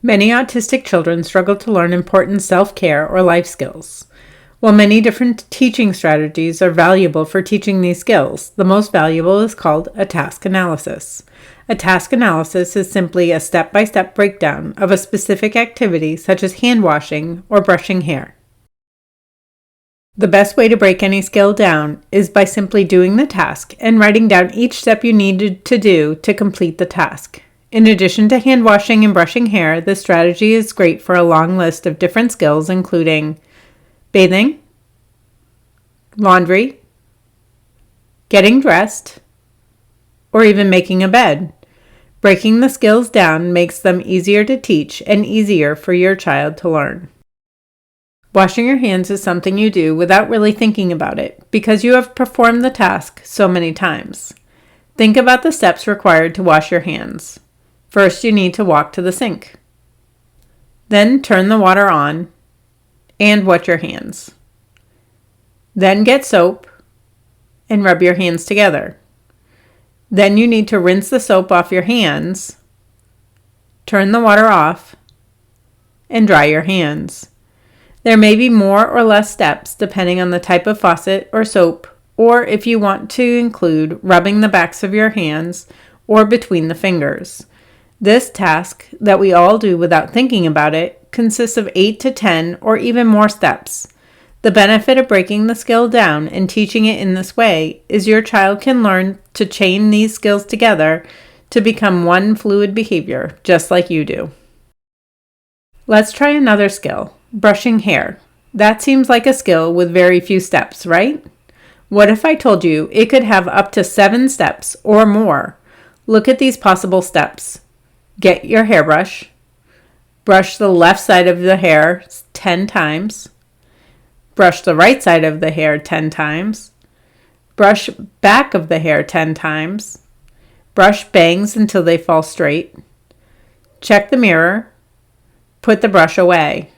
Many autistic children struggle to learn important self-care or life skills. While many different teaching strategies are valuable for teaching these skills, the most valuable is called a task analysis. A task analysis is simply a step-by-step breakdown of a specific activity such as hand washing or brushing hair. The best way to break any skill down is by simply doing the task and writing down each step you needed to do to complete the task. In addition to hand washing and brushing hair, this strategy is great for a long list of different skills including bathing, laundry, getting dressed, or even making a bed. Breaking the skills down makes them easier to teach and easier for your child to learn. Washing your hands is something you do without really thinking about it because you have performed the task so many times. Think about the steps required to wash your hands. First, you need to walk to the sink. Then turn the water on and wet your hands. Then get soap and rub your hands together. Then you need to rinse the soap off your hands, turn the water off, and dry your hands. There may be more or less steps depending on the type of faucet or soap, or if you want to include rubbing the backs of your hands or between the fingers. This task, that we all do without thinking about it, consists of 8 to 10 or even more steps. The benefit of breaking the skill down and teaching it in this way is your child can learn to chain these skills together to become one fluid behavior, just like you do. Let's try another skill, brushing hair. That seems like a skill with very few steps, right? What if I told you it could have up to 7 steps or more? Look at these possible steps. Get your hairbrush. Brush the left side of the hair 10 times. Brush the right side of the hair 10 times. Brush back of the hair 10 times. Brush bangs until they fall straight. Check the mirror. Put the brush away.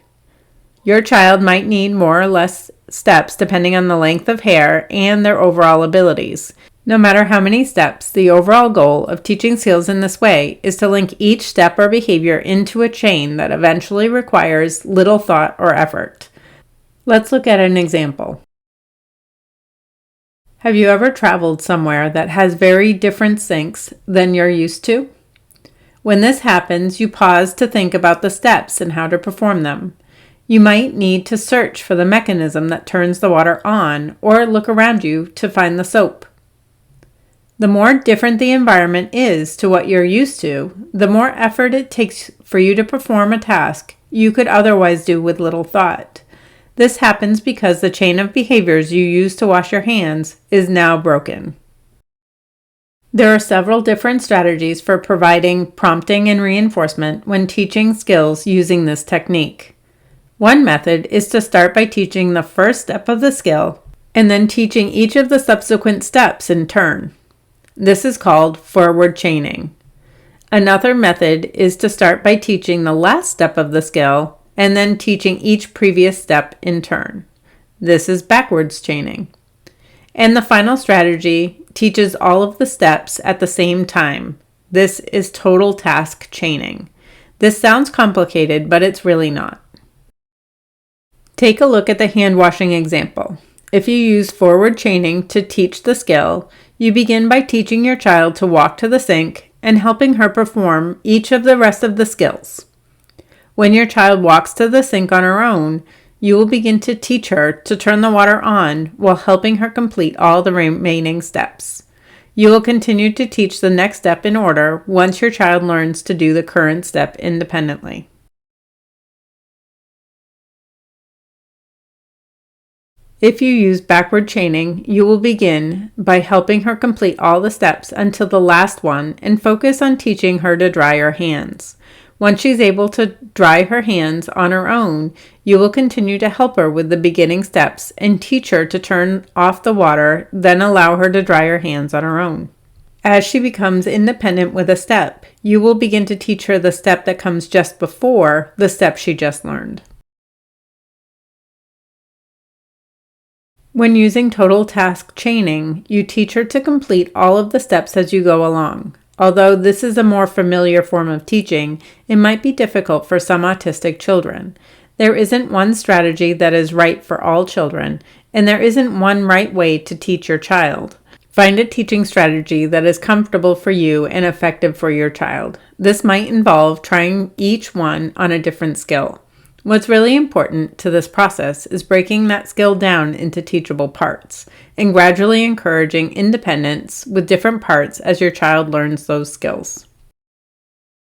Your child might need more or less steps depending on the length of hair and their overall abilities. No matter how many steps, the overall goal of teaching skills in this way is to link each step or behavior into a chain that eventually requires little thought or effort. Let's look at an example. Have you ever traveled somewhere that has very different sinks than you're used to? When this happens, you pause to think about the steps and how to perform them. You might need to search for the mechanism that turns the water on or look around you to find the soap. The more different the environment is to what you're used to, the more effort it takes for you to perform a task you could otherwise do with little thought. This happens because the chain of behaviors you use to wash your hands is now broken. There are several different strategies for providing prompting and reinforcement when teaching skills using this technique. One method is to start by teaching the first step of the skill and then teaching each of the subsequent steps in turn. This is called forward chaining. Another method is to start by teaching the last step of the skill and then teaching each previous step in turn. This is backwards chaining. And the final strategy teaches all of the steps at the same time. This is total task chaining. This sounds complicated, but it's really not. Take a look at the hand washing example. If you use forward chaining to teach the skill, you begin by teaching your child to walk to the sink and helping her perform each of the rest of the skills. When your child walks to the sink on her own, you will begin to teach her to turn the water on while helping her complete all the remaining steps. You will continue to teach the next step in order once your child learns to do the current step independently. If you use backward chaining, you will begin by helping her complete all the steps until the last one and focus on teaching her to dry her hands. Once she's able to dry her hands on her own, you will continue to help her with the beginning steps and teach her to turn off the water, then allow her to dry her hands on her own. As she becomes independent with a step, you will begin to teach her the step that comes just before the step she just learned. When using total task chaining, you teach her to complete all of the steps as you go along. Although this is a more familiar form of teaching, it might be difficult for some autistic children. There isn't one strategy that is right for all children, and there isn't one right way to teach your child. Find a teaching strategy that is comfortable for you and effective for your child. This might involve trying each one on a different skill. What's really important to this process is breaking that skill down into teachable parts and gradually encouraging independence with different parts as your child learns those skills.